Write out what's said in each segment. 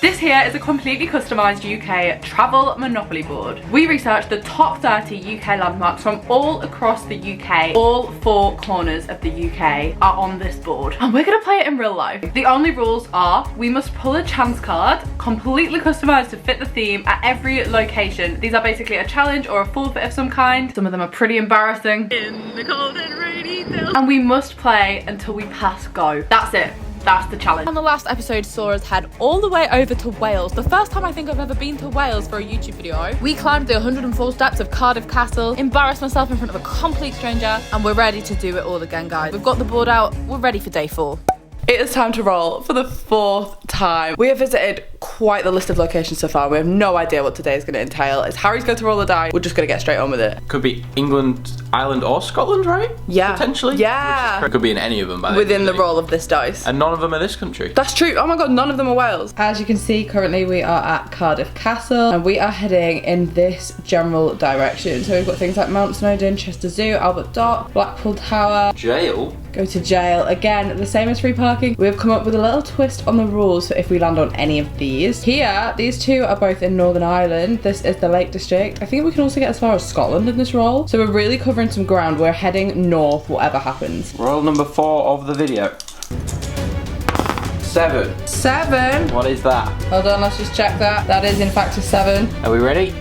This here is a completely customised UK travel monopoly board. We researched the top 30 UK landmarks from all across the UK. All 4 corners of the UK are on this board. And we're gonna play it in real life. The only rules are we must pull a chance card, completely customised to fit the theme at every location. These are basically a challenge or a forfeit of some kind. Some of them are pretty embarrassing. In the cold and rainy hills. And we must play until we pass go. That's it. That's the challenge. On the last episode saw us head all the way over to Wales. The first time I think I've ever been to Wales for a YouTube video. We climbed the 104 steps of Cardiff Castle, embarrassed myself in front of a complete stranger, and we're ready to do it all again, guys. We've got the board out, we're ready for day 4. It is time to roll for the 4th time. We have visited quite the list of locations so far. We have no idea what today is going to entail. It's Harry's going to roll the die. We're just going to get straight on with it. Could be England, Ireland or Scotland, right? Yeah. Potentially. Yeah. Could be in any of them by within the roll of this dice. And none of them are this country. That's true. Oh my god, none of them are Wales. As you can see, currently we are at Cardiff Castle and we are heading in this general direction. So we've got things like Mount Snowdon, Chester Zoo, Albert Dock, Blackpool Tower. Jail? Go to jail. Again, the same as free parking. We've come up with a little twist on the rules for if we land on any of these. Here, these 2 are both in Northern Ireland. This is the Lake District. I think we can also get as far as Scotland in this roll. So we're really covering some ground. We're heading north, whatever happens. Roll number 4 of the video. 7. 7? What is that? Hold on, let's just check that. That is in fact a 7. Are we ready?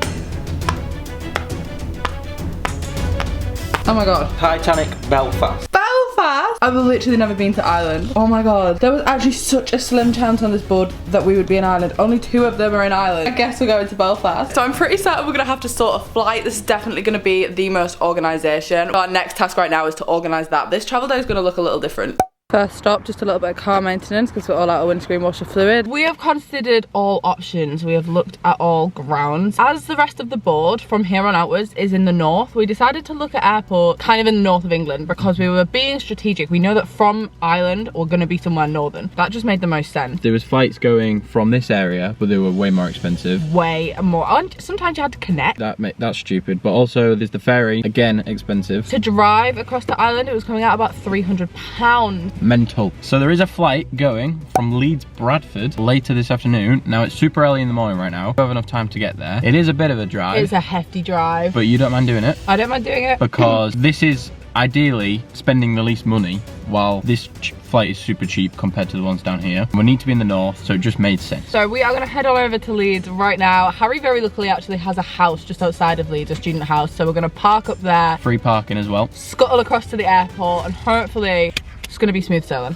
Oh my god. Titanic Belfast. Belfast? I've literally never been to Ireland. Oh my god. There was actually such a slim chance on this board that we would be in Ireland. Only 2 of them are in Ireland. I guess we're going to Belfast. So I'm pretty certain we're gonna have to sort a flight. This is definitely gonna be the most organisation. Our next task right now is to organise that. This travel day is gonna look a little different. First stop, just a little bit of car maintenance because we're all out of windscreen washer fluid. We have considered all options. We have looked at all grounds. As the rest of the board from here on outwards is in the north, we decided to look at airport kind of in the north of England because we were being strategic. We know that from Ireland we're going to be somewhere northern. That just made the most sense. There was flights going from this area, but they were way more expensive. Way more. And sometimes you had to connect. That's stupid. But also there's the ferry, again expensive. To drive across to Ireland, it was coming out about £300. Mental. So there is a flight going from Leeds Bradford later this afternoon. Now it's super early in the morning right now. We have enough time to get there. It is a bit of a drive. It's a hefty drive. But you don't mind doing it? I don't mind doing it. Because this is ideally spending the least money, while this flight is super cheap compared to the ones down here. We need to be in the north, so it just made sense. So we are going to head on over to Leeds right now. Harry very luckily actually has a house just outside of Leeds, a student house, so we're going to park up there. Free parking as well. Scuttle across to the airport and hopefully it's going to be smooth sailing.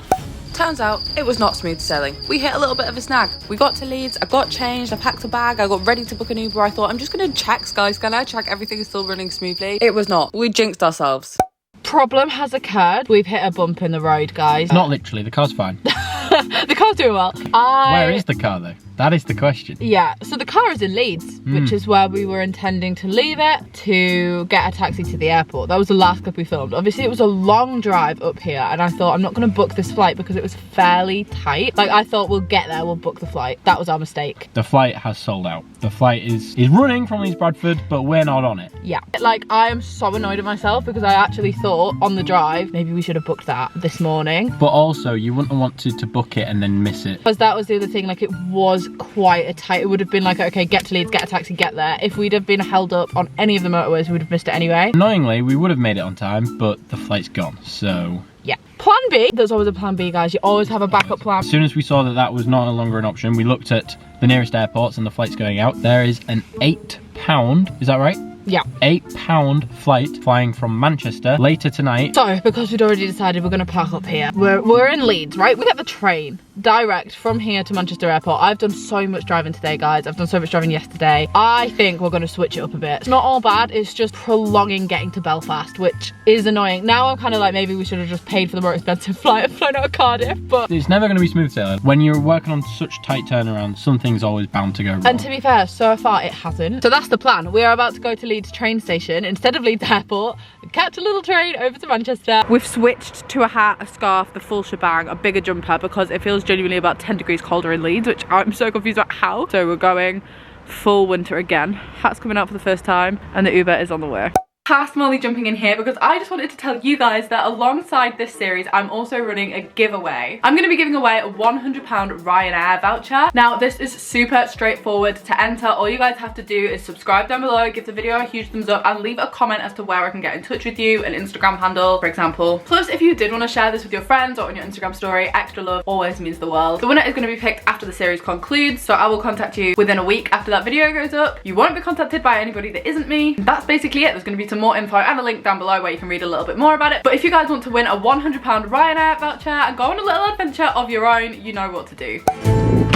Turns out it was not smooth sailing. We hit a little bit of a snag. We got to Leeds, I got changed, I packed a bag, I got ready to book an Uber. I thought I'm just going to check, guys, can I check everything is still running smoothly? It was not. We jinxed ourselves. Problem has occurred. We've hit a bump in the road, guys. Not literally, the car's fine. The car's doing well. Where is the car though? That is the question. Yeah, so the car is in Leeds, which is where we were intending to leave it to get a taxi to the airport. That was the last clip we filmed. Obviously, it was a long drive up here, and I thought I'm not going to book this flight because it was fairly tight. Like, I thought we'll get there, we'll book the flight. That was our mistake. The flight has sold out. The flight is running from Leeds Bradford, but we're not on it. Yeah. Like, I am so annoyed at myself because I actually thought on the drive, maybe we should have booked that this morning. But also, you wouldn't want to book it and then miss it. Because that was the other thing, like, it was quite a tight, it would have been like, okay, get to Leeds, get a taxi, get there. If we'd have been held up on any of the motorways, we would have missed it anyway. Annoyingly, we would have made it on time, but the flight's gone, so... Yeah. Plan B. There's always a plan B, guys. You always have a backup plan. As soon as we saw that that was no longer an option, we looked at the nearest airports and the flights going out. There is an £8, is that right? Yeah. £8 flight flying from Manchester later tonight. So, because we'd already decided we're going to park up here, we're in Leeds, right? We get the train direct from here to Manchester Airport. I've done so much driving today, guys. I've done so much driving yesterday. I think we're going to switch it up a bit. It's not all bad. It's just prolonging getting to Belfast, which is annoying. Now I'm kind of like, maybe we should have just paid for the more expensive flight and flown out of Cardiff, but... It's never going to be smooth sailing. When you're working on such tight turnarounds, something's always bound to go wrong. And to be fair, so far it hasn't. So that's the plan. We are about to go to Leeds train station instead of Leeds Airport and catch a little train over to Manchester. We've switched to a hat, a scarf, the full shebang, a bigger jumper because it feels genuinely about 10 degrees colder in Leeds, which I'm so confused about how. So we're going full winter again. Hat's coming out for the first time and the Uber is on the way. Past Molly jumping in here because I just wanted to tell you guys that alongside this series I'm also running a giveaway. I'm going to be giving away a £100 Ryanair voucher. Now this is super straightforward to enter. All you guys have to do is subscribe down below, give the video a huge thumbs up and leave a comment as to where I can get in touch with you, an Instagram handle for example. Plus if you did want to share this with your friends or on your Instagram story, extra love always means the world. The winner is going to be picked after the series concludes, so I will contact you within a week after that video goes up. You won't be contacted by anybody that isn't me. That's basically it. There's going to be some more info and a link down below where you can read a little bit more about it. But if you guys want to win a £100 Ryanair voucher and go on a little adventure of your own, you know what to do.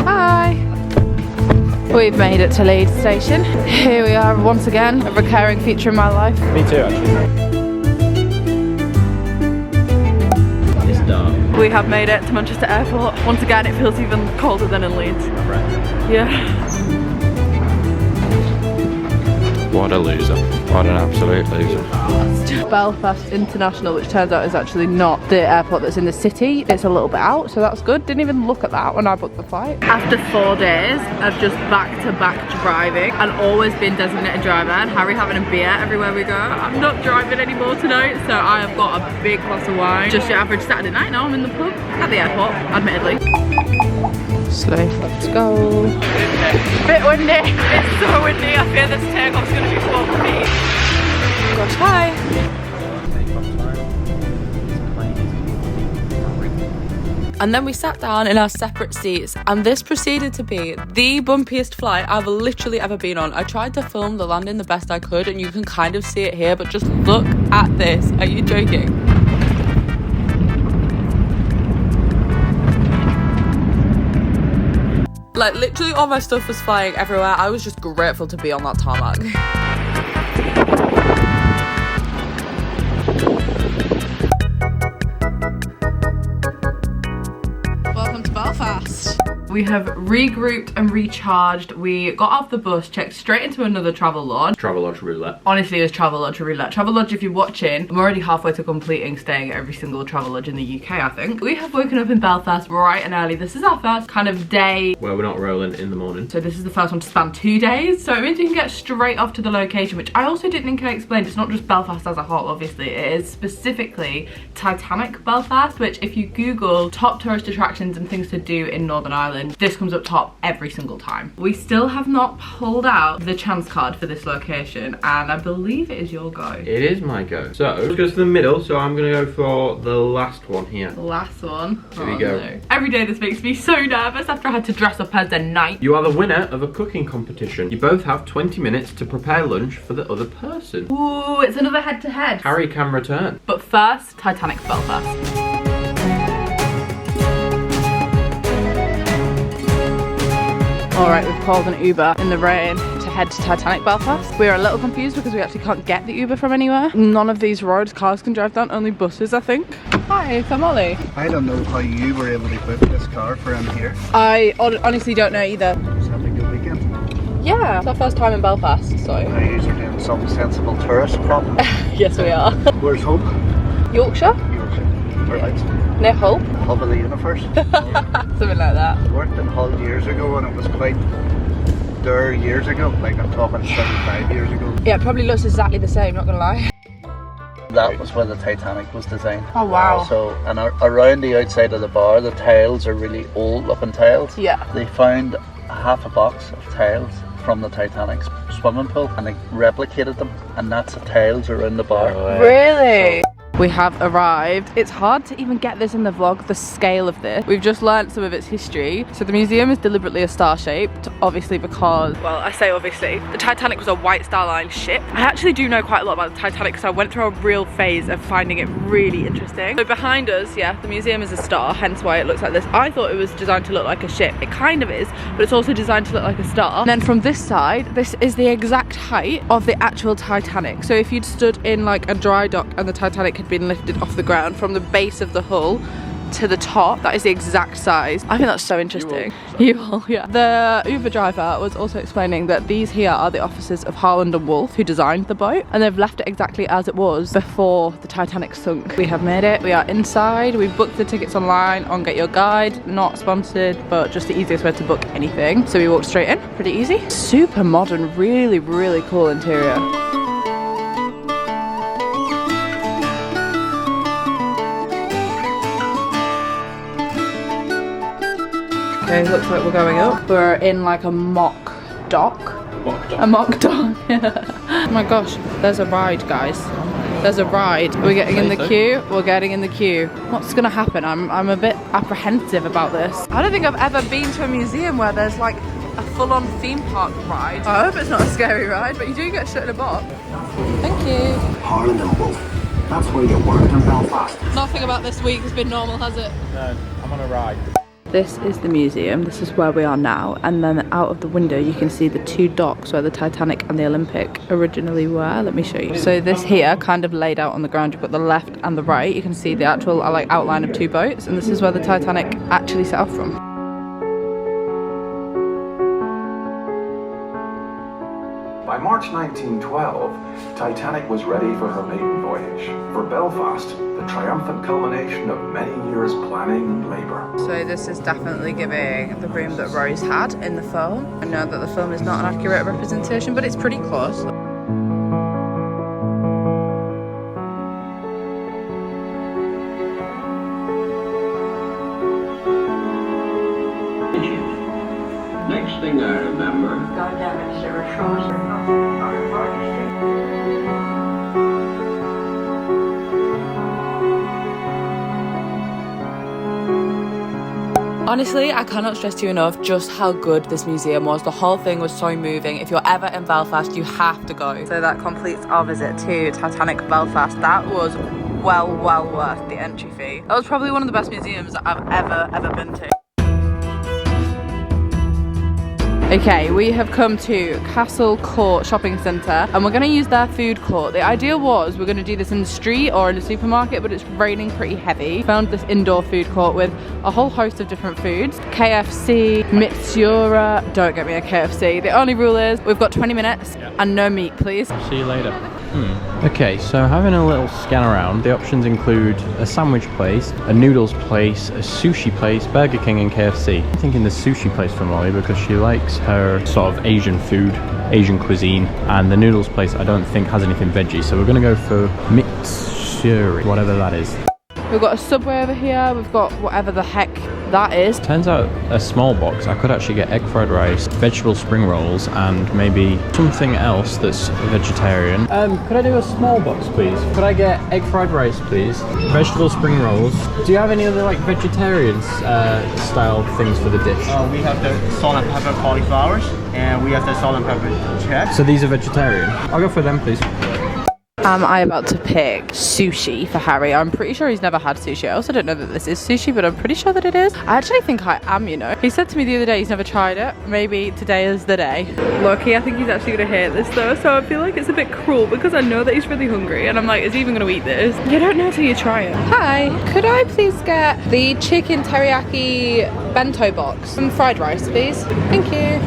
Hi! We've made it to Leeds station. Here we are once again, a recurring feature in my life. Me too, actually. It's dark. We have made it to Manchester Airport. Once again, it feels even colder than in Leeds. Yeah. What a loser. What an absolute loser. Belfast International, which turns out is actually not the airport that's in the city. It's a little bit out, so that's good. Didn't even look at that when I booked the flight. After 4 days of just back-to-back driving and always being designated driver and Harry having a beer everywhere we go, I'm not driving anymore tonight, so I have got a big glass of wine. Just your average Saturday night now. I'm in the pub at the airport, admittedly. Slow, let's go. Bit windy. It's so windy. I fear this takeoff's gonna be bumpy. Gosh, hi. And then we sat down in our separate seats and this proceeded to be the bumpiest flight I've literally ever been on. I tried to film the landing the best I could and you can kind of see it here, but just look at this. Are you joking? Like literally all my stuff was flying everywhere. I was just grateful to be on that tarmac. Welcome to Belfast. We have regrouped and recharged. We got off the bus, checked straight into another travel lodge. Travelodge roulette. Honestly, it was Travelodge roulette. Travelodge, if you're watching, I'm already halfway to completing staying at every single Travelodge in the UK, I think. We have woken up in Belfast bright and early. This is our first kind of day where we're not rolling in the morning. So this is the first one to span 2 days. So it means you can get straight off to the location, which I also didn't think I explained. It's not just Belfast as a whole, obviously. It is specifically Titanic Belfast, which if you Google top tourist attractions and things to do in Northern Ireland, this comes up top every single time. We still have not pulled out the chance card for this location and I believe it is your go. It is my go. So let's go to the middle, so I'm gonna go for the last one here. The last one. Here we go. No. Every day this makes me so nervous after I had to dress up as a knight. You are the winner of a cooking competition. You both have 20 minutes to prepare lunch for the other person. Ooh, it's another head-to-head. Harry can return. But first, Titanic Belfast. Alright, we've called an Uber in the rain to head to Titanic Belfast. We're a little confused because we actually can't get the Uber from anywhere. None of these roads cars can drive down, only buses I think. Hi, I'm Molly. I don't know how you were able to book this car for in here. I honestly don't know either. Just having a good weekend. Yeah, it's our first time in Belfast, so. Are you doing some sensible tourist crop? Yes we are. Where's home? Yorkshire? Yorkshire. Whereabouts? Near Hull. Hub of the universe. Something like that. I worked in Hull years ago and it was quite there years ago. Like I'm talking 75 years ago. Yeah, it probably looks exactly the same, not gonna lie. That was where the Titanic was designed. Oh wow. So, and around the outside of the bar, the tiles are really old looking tiles. Yeah. They found half a box of tiles from the Titanic's swimming pool and they replicated them, and that's the tiles around the bar. Really? We have arrived. It's hard to even get this in the vlog, the scale of this. We've just learned some of its history. So the museum is deliberately a star-shaped, obviously because, well, I say obviously, the Titanic was a White Star Line ship. I actually do know quite a lot about the Titanic because I went through a real phase of finding it really interesting. So behind us, yeah, the museum is a star, hence why it looks like this. I thought it was designed to look like a ship. It kind of is, but it's also designed to look like a star. And then from this side, this is the exact height of the actual Titanic. So if you'd stood in like a dry dock and the Titanic had been lifted off the ground from the base of the hull to the top, that is the exact size. I think that's so interesting. You will, yeah. The Uber driver was also explaining that these here are the officers of Harland and Wolff who designed the boat, and they've left it exactly as it was before the Titanic sunk. We have made it. We are inside. We've booked the tickets online on Get Your Guide. Not sponsored, but just the easiest way to book anything. So we walked straight in. Pretty easy. Super modern, really, really cool interior. Okay, looks like we're going up. We're in like a mock dock. A mock dock. Oh my gosh, there's a ride, guys. There's a ride. We're getting in the queue. We're getting in the queue. What's gonna happen? I'm a bit apprehensive about this. I don't think I've ever been to a museum where there's like a full-on theme park ride. I hope it's not a scary ride, but you do get shut in a box. Thank you. Harland and Wolff. That's where you worked in Belfast. Nothing about this week has been normal, has it? No, I'm on a ride. This is the museum. This is where we are now, and then out of the window you can see the two docks where the Titanic and the Olympic originally were. Let me show you. So this here, kind of laid out on the ground, you've got the left and the right. You can see the actual like outline of two boats, and this is where the Titanic actually set off from. By March 1912, Titanic was ready for her maiden voyage. For Belfast, the triumphant culmination of many years' planning and labour. So this is definitely giving the room that Rose had in the film. I know that the film is not an accurate representation, but it's pretty close. Next thing I remember. Honestly, I cannot stress to you enough just how good this museum was. The whole thing was so moving. If you're ever in Belfast, you have to go. So that completes our visit to Titanic Belfast. That was well worth the entry fee. That was probably one of the best museums that I've ever been to. Okay, we have come to Castle Court Shopping Centre and we're going to use their food court. The idea was we're going to do this in the street or in a supermarket, but it's raining pretty heavy. Found this indoor food court with a whole host of different foods. KFC, Mitsura. Don't get me a KFC. The only rule is we've got 20 minutes and no meat, please. See you later. Okay, so having a little scan around, the options include a sandwich place, a noodles place, a sushi place, Burger King and KFC. I'm thinking the sushi place for Molly because she likes her sort of Asian food, Asian cuisine, and the noodles place I don't think has anything veggie, so we're gonna go for Mitsuri, whatever that is. We've got a Subway over here, we've got whatever the heck that is. Turns out a small box, I could actually get egg fried rice, vegetable spring rolls, and maybe something else that's vegetarian. Could I do a small box, please? Could I get egg fried rice, please? Vegetable spring rolls. Do you have any other like vegetarian style things for the dish? We have the salt and pepper cauliflowers, and we have the salt and pepper check. So these are vegetarian. I'll go for them, please. Am I about to pick sushi for Harry? I'm pretty sure he's never had sushi. I also don't know that this is sushi, but I'm pretty sure that it is. I actually think I am, you know. He said to me the other day he's never tried it. Maybe today is the day. Loki, I think he's actually gonna hate this though, so I feel like it's a bit cruel because I know that he's really hungry and I'm like, is he even gonna eat this? You don't know till you try it. Hi, could I please get the chicken teriyaki bento box? Some fried rice, please. Thank you.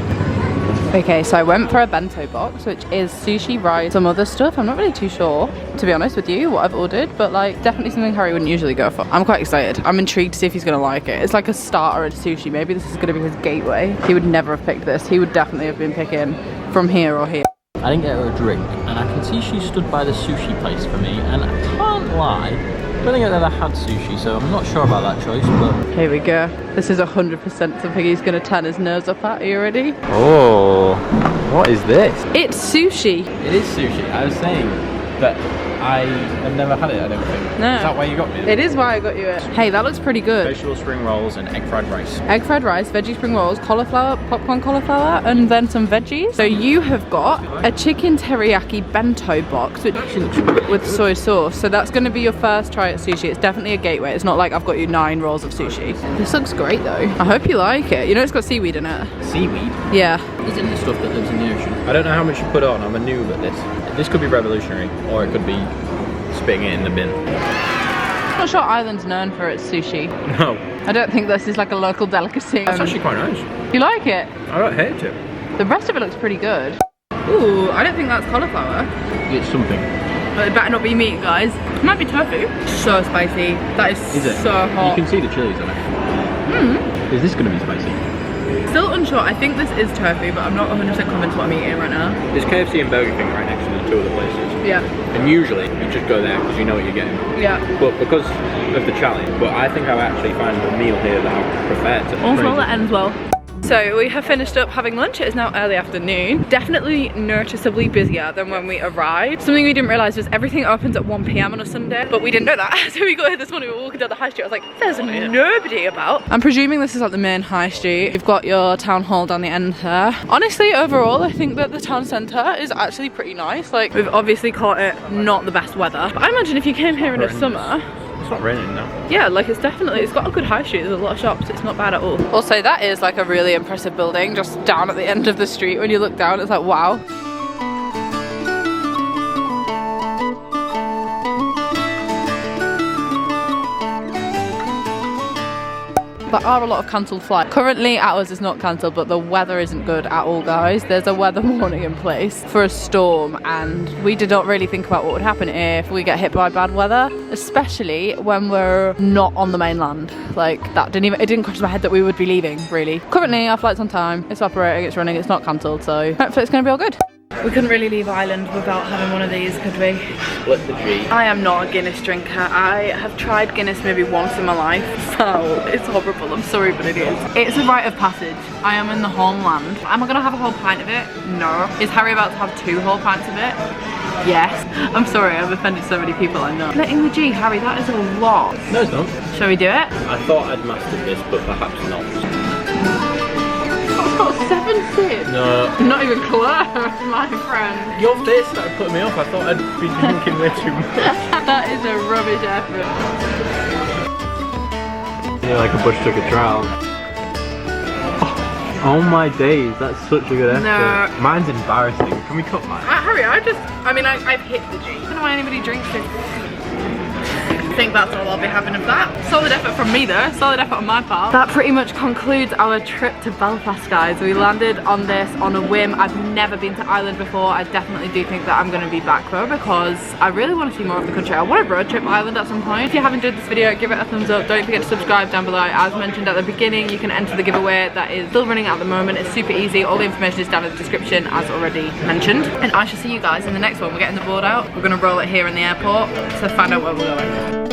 Okay, so I went for a bento box, which is sushi, rice, some other stuff. I'm not really too sure, to be honest with you, what I've ordered, but like definitely something Harry wouldn't usually go for. I'm quite excited. I'm intrigued to see if he's gonna like it. It's like a starter at sushi. Maybe this is gonna be his gateway. He would never have picked this. He would definitely have been picking from here or here. I didn't get her a drink, and I can see she stood by the sushi place for me, and I can't lie, I don't think I've ever had sushi, so I'm not sure about that choice, but... Here we go. This is 100% something he's gonna turn his nose up at. Are you ready? Oh, what is this? It's sushi. It is sushi. I was saying that I have never had it, I don't think. No. Is that why you got me? It is why I got you it. Hey, that looks pretty good. Vegetable spring rolls and egg fried rice. Egg fried rice, veggie spring rolls, cauliflower, popcorn cauliflower, and then some veggies. So you have got a chicken teriyaki bento box with soy sauce. So that's going to be your first try at sushi. It's definitely a gateway. It's not like I've got you 9 rolls of sushi. This looks great though. I hope you like it. You know it's got seaweed in it. Seaweed? Yeah. Isn't the stuff that lives in the ocean? I don't know how much you put on. I'm a noob at this. This could be revolutionary, or it could be spitting it in the bin. I'm not sure Ireland's known for its sushi. No. I don't think this is like a local delicacy. It's actually quite nice. You like it? I don't hate it. The rest of it looks pretty good. Ooh, I don't think that's cauliflower. It's something. But it better not be meat, guys. It might be tofu. So spicy. That is Is it? so hot. You can see the chilies on it. Is this going to be spicy? Still unsure. I think this is tofu, but I'm not 100% convinced what I'm eating right now. There's KFC and Burger King right next to the two other places. Yeah. And usually you just go there because you know what you're getting. Yeah. But because of the challenge, but I think I'll actually find a meal here that I prefer to. Also that ends well. So we have finished up having lunch. It is now early afternoon. Definitely noticeably busier than when we arrived. Something we didn't realise was everything opens at 1 PM on a Sunday, but we didn't know that. So we got here this morning, we were walking down the high street. I was like, there's nobody about. I'm presuming this is like the main high street. You've got your town hall down the end there. Honestly, overall, I think that the town centre is actually pretty nice. Like, we've obviously caught it not the best weather, but I imagine if you came here in the summer, It's not raining now. yeah, like it's got a good high street. There's a lot of shops. It's not bad at all. Also, that is like a really impressive building just down at the end of the street. When you look down, it's like, wow. There are a lot of cancelled flights. Currently ours is not cancelled, but the weather isn't good at all, guys. There's a weather warning in place for a storm, and we did not really think about what would happen if we get hit by bad weather, especially when we're not on the mainland. Like, it didn't cross my head that we would be leaving, really. Currently our flight's on time, it's operating, it's running, it's not cancelled, so hopefully it's gonna be all good. We couldn't really leave Ireland without having one of these, could we? Split the G. I am not a Guinness drinker. I have tried Guinness maybe once in my life, so it's horrible. I'm sorry, but it is. It's a rite of passage. I am in the homeland. Am I gonna have a whole pint of it? No. Is Harry about to have 2 whole pints of it? Yes. I'm sorry, I've offended so many people, I know. Splitting the G, Harry, that is a lot. No, it's not. Shall we do it? I thought I'd mastered this, but perhaps not. I've got 7 sips. No. Not even close, my friend. Your face started putting me off. I thought I'd be drinking way too much. That is a rubbish effort. You're like a bush took a trial. Oh my days, that's such a good effort. No. Mine's embarrassing. Can we cut mine? Harry, I've hit the G. I don't know why anybody drinks it. I think that's all I'll be having of that. Solid effort from me though, solid effort on my part. That pretty much concludes our trip to Belfast, guys. We landed on this on a whim. I've never been to Ireland before. I definitely do think that I'm going to be back though, because I really want to see more of the country. I want to road trip Ireland at some point. If you have enjoyed this video, give it a thumbs up. Don't forget to subscribe down below. As mentioned at the beginning, you can enter the giveaway that is still running at the moment. It's super easy. All the information is down in the description as already mentioned. And I shall see you guys in the next one. We're getting the board out. We're going to roll it here in the airport to find out where we're going.